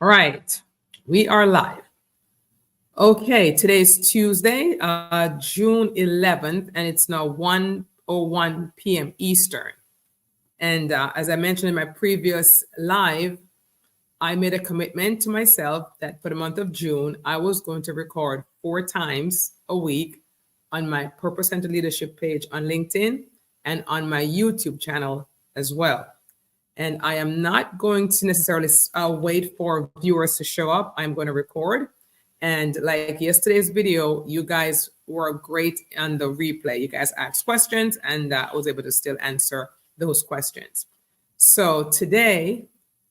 All right, we are live. Okay, today's Tuesday, June 11th, and it's now 1:01 p.m. Eastern. And as I mentioned in my previous live, I made a commitment to myself that for the month of June, I was going to record 4 times a week on my Purpose Centered Leadership page on LinkedIn and on my YouTube channel as well. And I am not going to necessarily wait for viewers to show up. I'm going to record. And like yesterday's video, you guys were great on the replay. You guys asked questions, and I was able to still answer those questions. So today,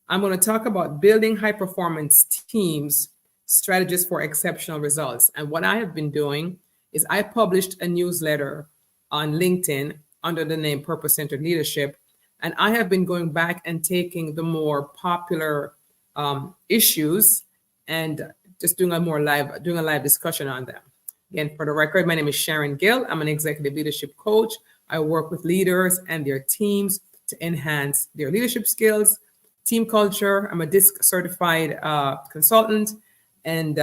I'm going to talk about building high performance teams, strategies for exceptional results. And what I have been doing is I published a newsletter on LinkedIn under the name Purpose Centered Leadership. And I have been going back and taking the more popular issues and just doing a live discussion on them. Again, for the record, my name is Sharon Gill. I'm an executive leadership coach. I work with leaders and their teams to enhance their leadership skills, team culture. I'm a DISC certified consultant, and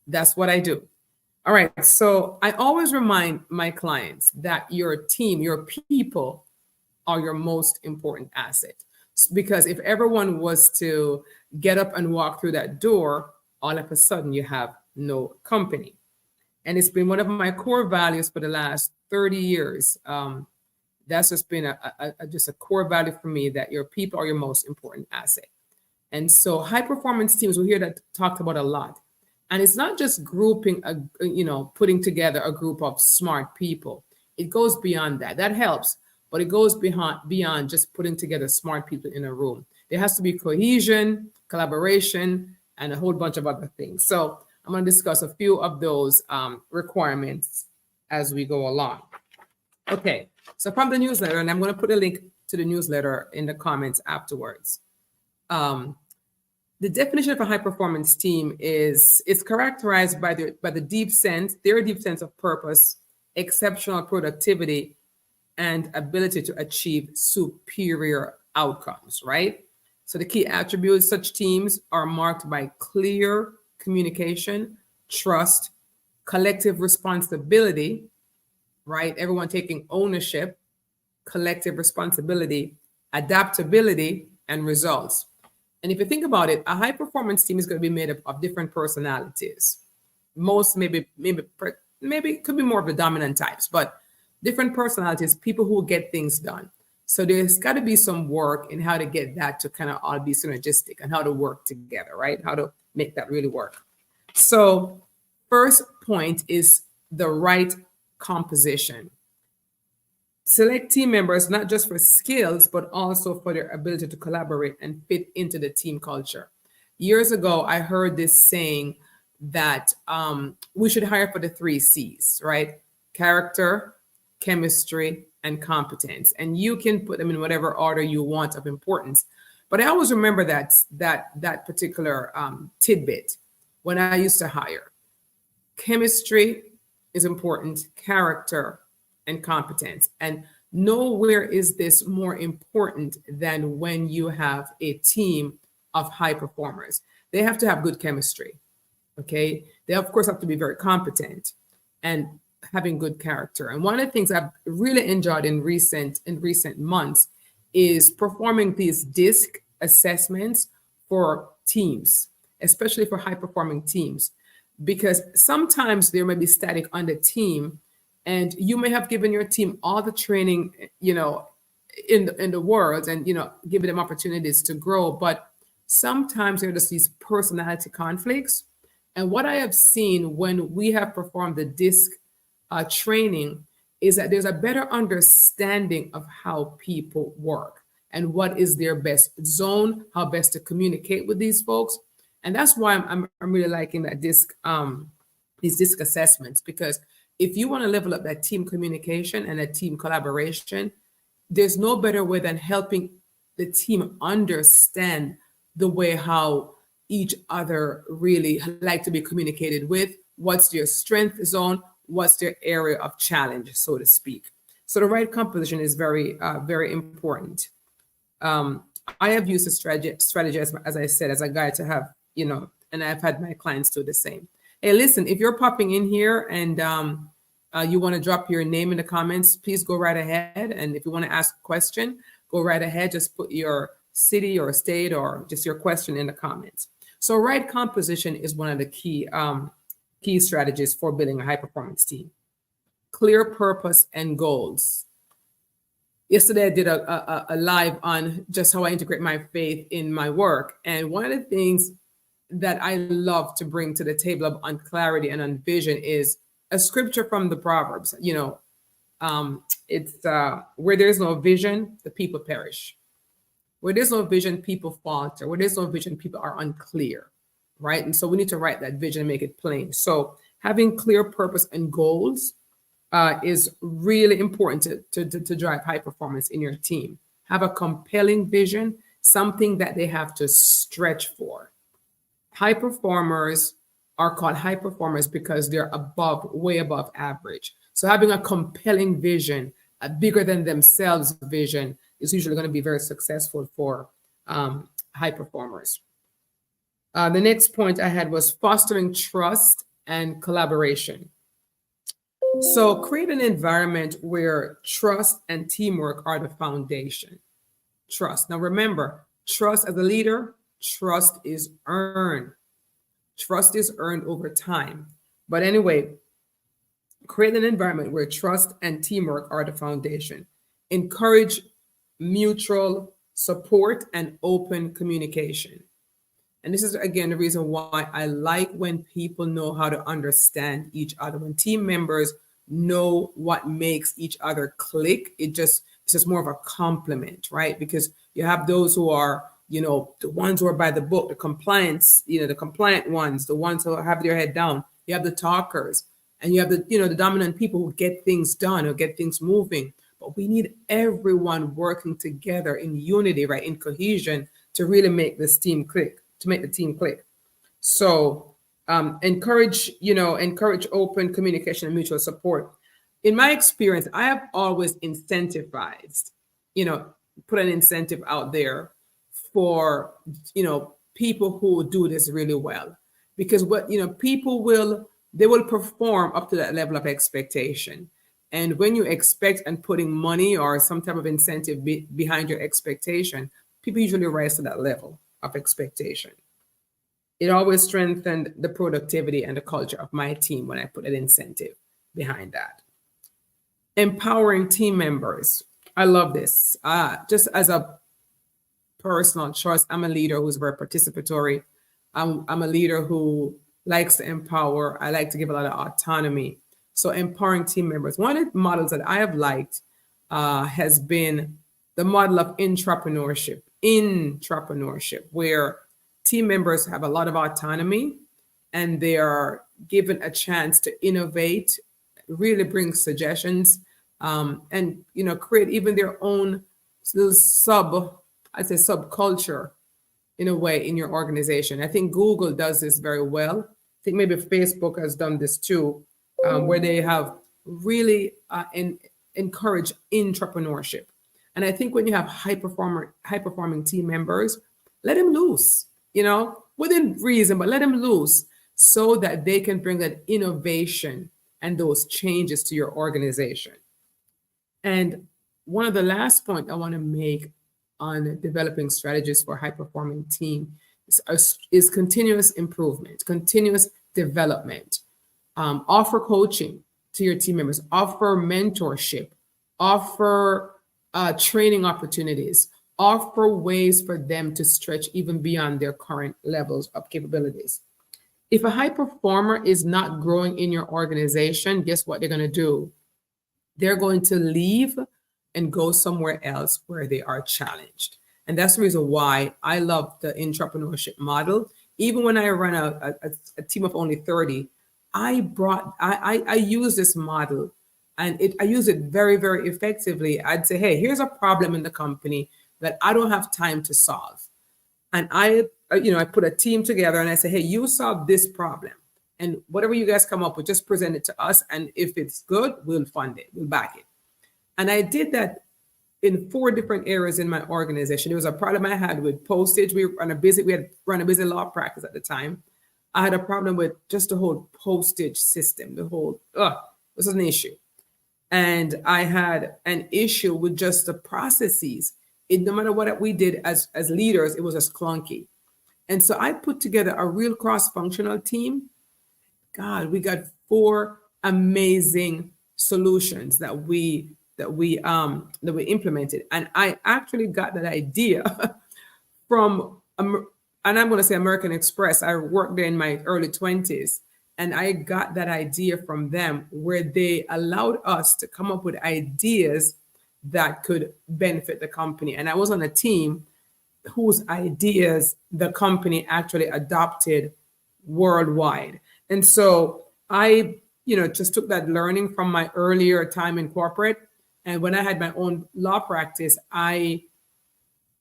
that's what I do. All right. So I always remind my clients that your team, your people, are your most important asset. Because if everyone was to get up and walk through that door, all of a sudden you have no company. And it's been one of my core values for the last 30 years. That's just been just a core value for me, that your people are your most important asset. And so high performance teams, we hear that talked about a lot. And it's not just grouping, putting together a group of smart people. It goes beyond that. That helps. But it goes beyond just putting together smart people in a room. There has to be cohesion, collaboration, and a whole bunch of other things. So I'm going to discuss a few of those requirements as we go along. Okay, so from the newsletter, and I'm going to put a link to the newsletter in the comments afterwards. The definition of a high performance team is it's characterized by their deep sense of purpose, exceptional productivity, and ability to achieve superior outcomes, right? So the key attributes, such teams are marked by clear communication, trust, collective responsibility, right? Everyone taking ownership, collective responsibility, adaptability, and results. And if you think about it, a high performance team is going to be made up of different personalities. Most maybe could be more of the dominant types, but different personalities, people who get things done. So there's got to be some work in how to get that to kind of all be synergistic and how to work together, right? How to make that really work. So first point is the right composition. Select team members, not just for skills, but also for their ability to collaborate and fit into the team culture. Years ago, I heard this saying that we should hire for the 3 C's, right? Character, chemistry, and competence. And you can put them in whatever order you want of importance. But I always remember that particular tidbit when I used to hire. Chemistry is important, character, and competence. And nowhere is this more important than when you have a team of high performers. They have to have good chemistry, okay? They, of course, have to be very competent and having good character. And one of the things I've really enjoyed in recent months is performing these DISC assessments for teams, especially for high performing teams, because sometimes there may be static on the team, and you may have given your team all the training, in the world, and giving them opportunities to grow, but sometimes there are just these personality conflicts. And what I have seen when we have performed the DISC training is that there's a better understanding of how people work and what is their best zone, how best to communicate with these folks. And that's why I'm really liking that DISC, these DISC assessments, because if you want to level up that team communication and that team collaboration, there's no better way than helping the team understand the way how each other really like to be communicated with, what's their strength zone, what's their area of challenge, so to speak. So the right composition is very, very important. I have used a strategy as I said, as a guide to have, and I've had my clients do the same. Hey, listen, if you're popping in here and you want to drop your name in the comments, please go right ahead. And if you want to ask a question, go right ahead. Just put your city or state or just your question in the comments. So right composition is one of the key strategies for building a high performance team. Clear purpose and goals. Yesterday, I did a live on just how I integrate my faith in my work. And one of the things that I love to bring to the table on clarity and on vision is a scripture from the Proverbs. It's where there's no vision, the people perish. Where there's no vision, people falter. Where there's no vision, people are unclear, right? And so we need to write that vision and make it plain. So having clear purpose and goals is really important to drive high performance in your team. Have a compelling vision, something that they have to stretch for. High performers are called high performers because they're way above average. So having a compelling vision, a bigger than themselves vision, is usually going to be very successful for high performers. The next point I had was fostering trust and collaboration. So create an environment where trust and teamwork are the foundation. Trust. Now remember, trust as a leader, trust is earned. Trust is earned over time. But anyway, create an environment where trust and teamwork are the foundation. Encourage mutual support and open communication. And this is, again, the reason why I like when people know how to understand each other. When team members know what makes each other click, it's just more of a compliment, right? Because you have those who are, the ones who are by the book, the compliance, the compliant ones, the ones who have their head down. You have the talkers, and you have the dominant people who get things done or get things moving. But we need everyone working together in unity, right? In cohesion to really make this team click. To make the team click. So encourage open communication and mutual support. In my experience, I have always incentivized, put an incentive out there for, people who do this really well. Because people will perform up to that level of expectation. And when you expect and putting money or some type of incentive behind your expectation, people usually rise to that level of expectation. It always strengthened the productivity and the culture of my team when I put an incentive behind that. Empowering team members. I love this. Just as a personal choice, I'm a leader who's very participatory. I'm a leader who likes to empower. I like to give a lot of autonomy. So empowering team members. One of the models that I have liked has been the model of intrapreneurship, where team members have a lot of autonomy and they are given a chance to innovate, really bring suggestions, and create even their own little subculture in a way in your organization. I think Google does this very well. I think maybe Facebook has done this too, where they have really encouraged intrapreneurship. And I think when you have high performing team members, let them loose, within reason, but let them loose so that they can bring that innovation and those changes to your organization. And one of the last points I want to make on developing strategies for high performing team is continuous improvement, continuous development. Offer coaching to your team members, offer mentorship, offer training opportunities, offer ways for them to stretch even beyond their current levels of capabilities. If a high performer is not growing in your organization, guess what they're going to do? They're going to leave and go somewhere else where they are challenged. And that's the reason why I love the intrapreneurship model. Even when I run a team of only 30, I use this model, and I use it very, very effectively. I'd say, hey, here's a problem in the company that I don't have time to solve. And I put a team together and I say, hey, you solve this problem. And whatever you guys come up with, just present it to us. And if it's good, we'll fund it, we'll back it. And I did that in 4 different areas in my organization. There was a problem I had with postage. We had run a busy law practice at the time. I had a problem with just the whole postage system. This was an issue. And I had an issue with just the processes. No matter what we did as leaders, it was just clunky. And so I put together a real cross-functional team. God, we got 4 amazing solutions that we implemented. And I actually got that idea from, and I'm going to say American Express. I worked there in my early 20s. And I got that idea from them, where they allowed us to come up with ideas that could benefit the company. And I was on a team whose ideas the company actually adopted worldwide. And so I, just took that learning from my earlier time in corporate. And when I had my own law practice, I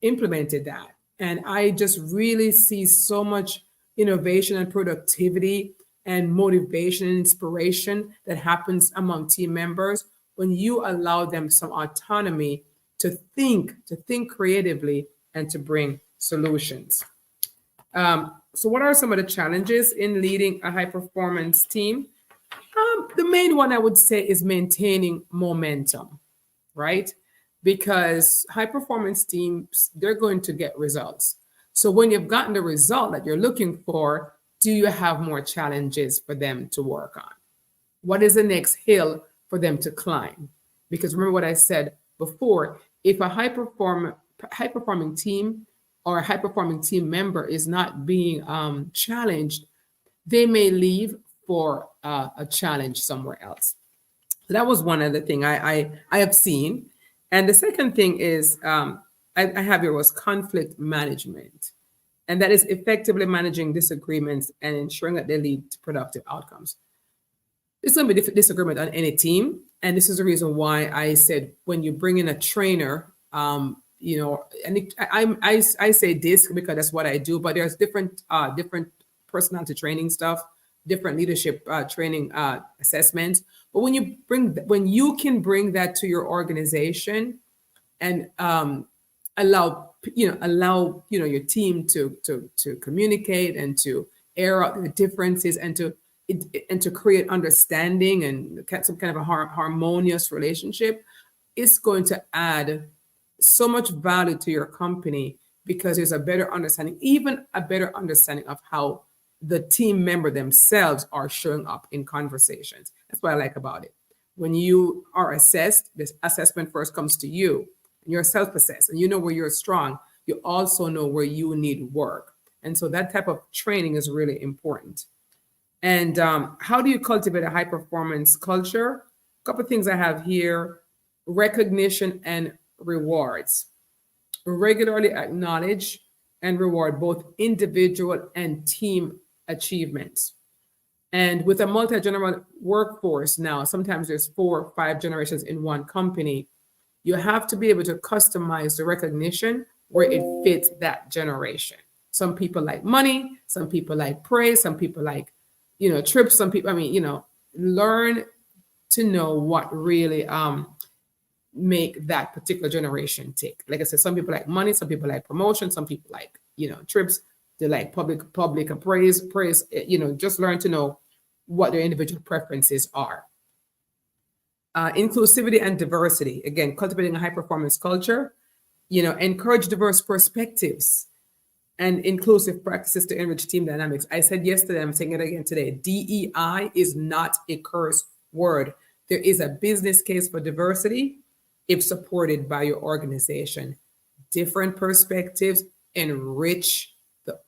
implemented that. And I just really see so much innovation and productivity and motivation and inspiration that happens among team members when you allow them some autonomy to think creatively and to bring solutions. So what are some of the challenges in leading a high performance team? The main one I would say is maintaining momentum, right? Because high performance teams, they're going to get results. So when you've gotten the result that you're looking for, do you have more challenges for them to work on? What is the next hill for them to climb? Because remember what I said before, if a high performing team or a high performing team member is not being challenged, they may leave for a challenge somewhere else. So that was one other thing I have seen. And the second thing is I have here was conflict management. And that is effectively managing disagreements and ensuring that they lead to productive outcomes. There's going to be disagreement on any team. And this is the reason why I said when you bring in a trainer, and I say this because that's what I do, but there's different personality training stuff, different leadership training assessments. But when you can bring that to your organization and allow your team to communicate and to air out the differences and to create understanding and some kind of a harmonious relationship, it's going to add so much value to your company because there's a better understanding, even a better understanding of how the team member themselves are showing up in conversations. That's what I like about it. When you are assessed, this assessment first comes to you. You're self-assessed and you know where you're strong. You also know where you need work. And so that type of training is really important. And how do you cultivate a high performance culture? A couple of things I have here: recognition and rewards. Regularly acknowledge and reward both individual and team achievements. And with a multi-generational workforce now, sometimes there's 4 or 5 generations in one company. You have to be able to customize the recognition where it fits that generation. Some people like money, some people like praise, some people like, trips, some people, learn to know what really make that particular generation tick. Like I said, some people like money, some people like promotion, some people like, trips, they like public praise, just learn to know what their individual preferences are. Inclusivity and diversity. Again, cultivating a high performance culture, encourage diverse perspectives and inclusive practices to enrich team dynamics. I said yesterday, I'm saying it again today, DEI is not a curse word. There is a business case for diversity if supported by your organization. Different perspectives enrich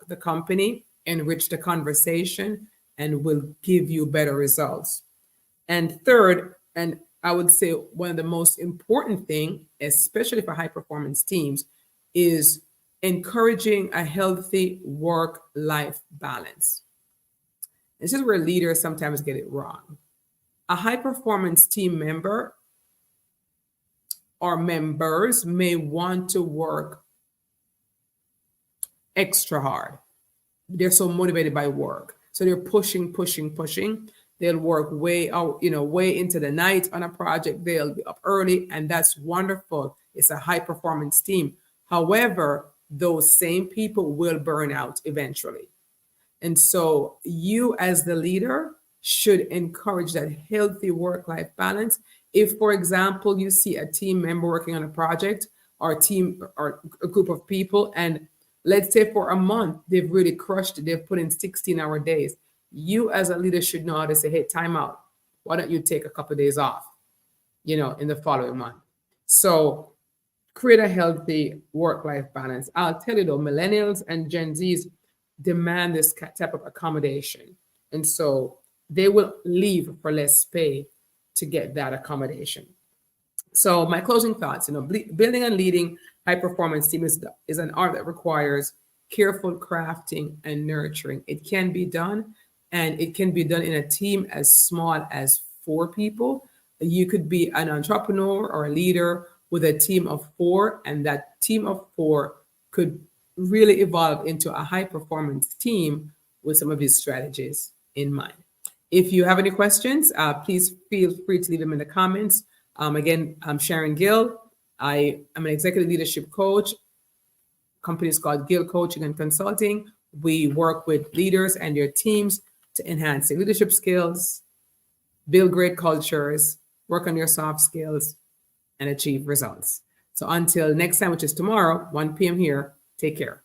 the company, enrich the conversation, and will give you better results. And third, and I would say one of the most important thing, especially for high performance teams, is encouraging a healthy work-life balance. This is where leaders sometimes get it wrong. A high performance team member or members may want to work extra hard. They're so motivated by work. So they're pushing. They'll work way into the night on a project. They'll be up early, and that's wonderful. It's a high performance team. However, those same people will burn out eventually. And so you as the leader should encourage that healthy work-life balance. If, for example, you see a team member working on a project or a team or a group of people, and let's say for a month, they've really crushed it, they've put in 16-hour days, you as a leader should know how to say, hey, time out. Why don't you take a couple of days off, in the following month? So create a healthy work-life balance. I'll tell you though, millennials and Gen Zs demand this type of accommodation. And so they will leave for less pay to get that accommodation. So my closing thoughts, building and leading high performance team is an art that requires careful crafting and nurturing. It can be done, and it can be done in a team as small as 4 people. You could be an entrepreneur or a leader with a team of 4, and that team of 4 could really evolve into a high performance team with some of these strategies in mind. If you have any questions, please feel free to leave them in the comments. Again, I'm Sharon Gill. I am an executive leadership coach. Company is called Gill Coaching and Consulting. We work with leaders and their teams to enhance their leadership skills, build great cultures, work on your soft skills, and achieve results. So until next time, which is tomorrow, 1 p.m. here, take care.